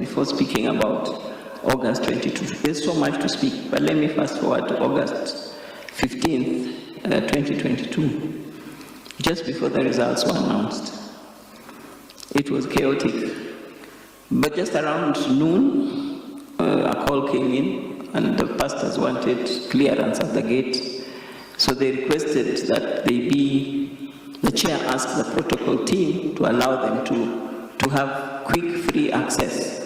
before speaking about August 22. There's so much to speak, but let me fast forward to August 15th, 2022, just before the results were announced. It was chaotic, but just around noon, a call came in, and the pastors wanted clearance at the gate, so they requested that the chair asked the protocol team to allow them to have quick, free access.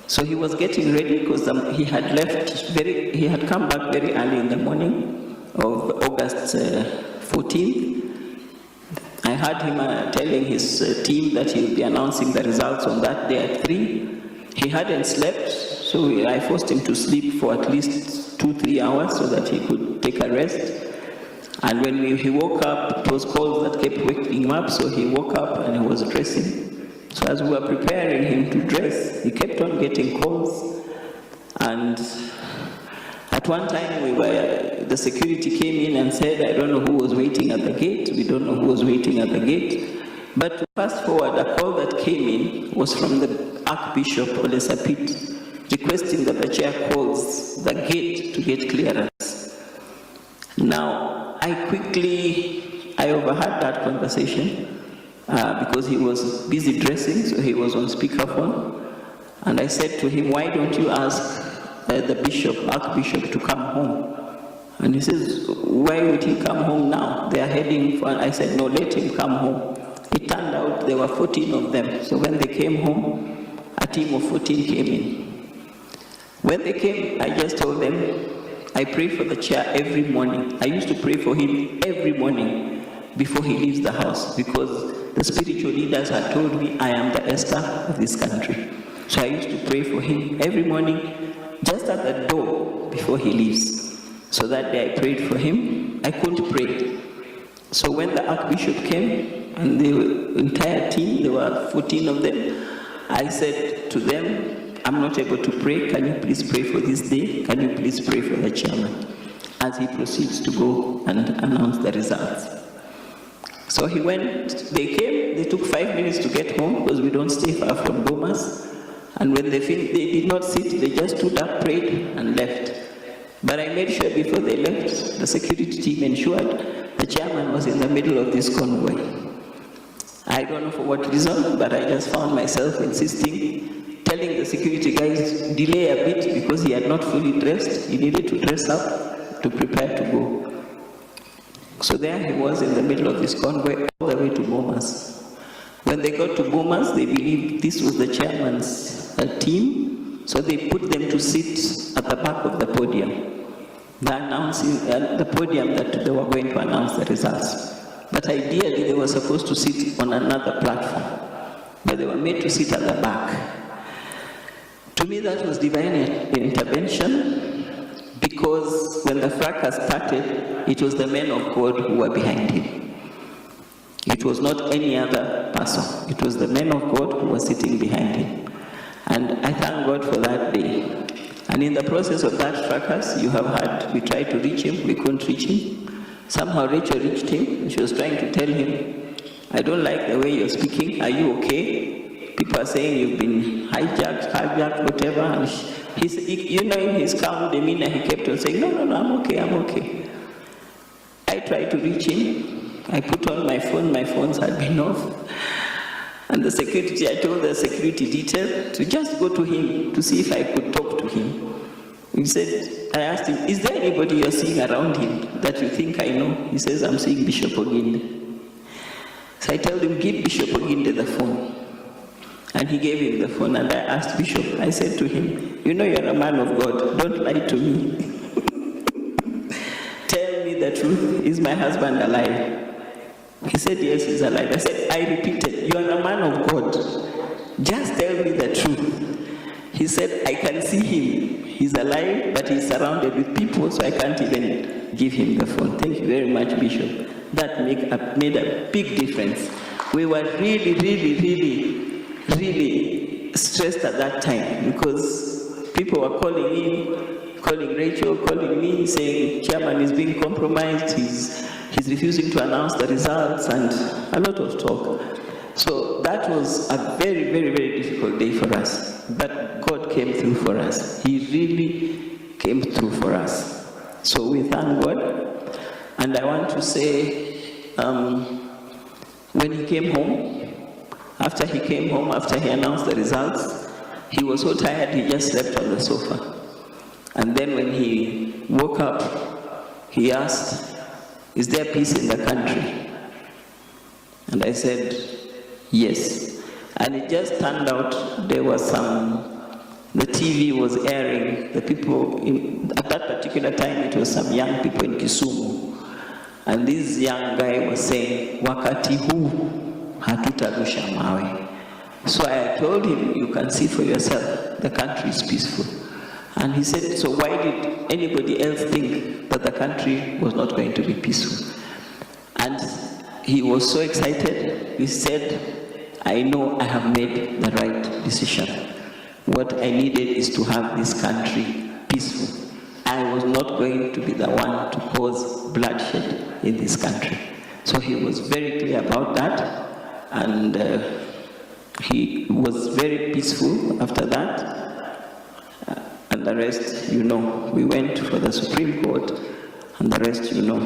So he was getting ready because he had come back very early in the morning of August 14th. I heard him telling his team that he will be announcing the results on that day at 3. He hadn't slept, so I forced him to sleep for at least 2-3 hours so that he could take a rest. And when he woke up, it was calls that kept waking him up, so he woke up and he was dressing. So as we were preparing him to dress, he kept on getting calls. And at one time, the security came in and said, I don't know who was waiting at the gate. We don't know who was waiting at the gate. But to fast forward, a call that came in was from the Archbishop Olesapit, requesting that the chair calls the gate to get clearance. Now, I overheard that conversation because he was busy dressing, so he was on speakerphone. And I said to him, why don't you ask the Archbishop to come home? And he says, why would he come home now? They are heading for, I said, no, let him come home. It turned out there were 14 of them. So when they came home, a team of 14 came in. When they came, I just told them, I pray for the chair every morning. I used to pray for him every morning before he leaves the house, because the spiritual leaders had told me I am the Esther of this country. So I used to pray for him every morning, just at the door before he leaves. So that day I prayed for him. I couldn't pray. So when the Archbishop came, and the entire team, there were 14 of them, I said to them, I'm not able to pray. Can you please pray for this day? Can you please pray for the chairman? As he proceeds to go and announce the results. So he went, they came, they took 5 minutes to get home because we don't stay far from Bomas. And when they finished, they did not sit, they just stood up, prayed, and left. But I made sure before they left, the security team ensured the chairman was in the middle of this convoy. I don't know for what reason, but I just found myself insisting, telling the security guys, delay a bit because he had not fully dressed. He needed to dress up to prepare to go. So there he was in the middle of this convoy all the way to Bomas. When they got to Bomas, they believed this was the chairman's team, so they put them to sit at the back of the podium. The podium that they were going to announce the results. But ideally, they were supposed to sit on another platform, but they were made to sit at the back. To me, that was divine intervention, because when the fracas started, it was the men of God who were behind him. It was not any other person. It was the men of God who were sitting behind him. And I thank God for that day. And in the process of that fracas, you have heard, we tried to reach him, we couldn't reach him. Somehow Rachel reached him, she was trying to tell him, I don't like the way you're speaking, are you okay? People are saying you've been hijacked, whatever. And in his calm demeanor, he kept on saying, no, I'm okay. I tried to reach him. I put on my phone, my phones had been off. And I told the security detail to just go to him to see if I could talk to him. I asked him, is there anybody you're seeing around him that you think I know? He says, I'm seeing Bishop Oginde. So I told him, give Bishop Oginde the phone. And he gave him the phone, and I asked Bishop, I said to him, you know you're a man of God, don't lie to me. Tell me the truth, is my husband alive? He said, yes, he's alive. I said, I repeated, you are a man of God, just tell me the truth. He said, I can see him, he's alive, but he's surrounded with people, so I can't even give him the phone. Thank you very much, Bishop. That made a big difference. We were really stressed at that time, because people were calling in, calling Rachel, calling me, saying chairman is being compromised, he's refusing to announce the results, and a lot of talk. So that was a very difficult day for us. but God came through for us. He really came through for us. So we thank God. And I want to say, when he came home, after he announced the results, he was so tired he just slept on the sofa. And then when he woke up, he asked, "Is there peace in the country?" And I said, "Yes." And it just turned out there was the TV was airing, the people, at that particular time it was some young people in Kisumu. And this young guy was saying, "Wakati huu hatutarusha mawe." So I told him, "You can see for yourself, the country is peaceful." And he said, "So why did anybody else think that the country was not going to be peaceful?" And he was so excited. He said, "I know I have made the right decision. What I needed is to have this country peaceful. I was not going to be the one to cause bloodshed in this country." So he was very clear about that, and he was very peaceful after that. And the rest, you know, we went for the Supreme Court, and the rest, you know.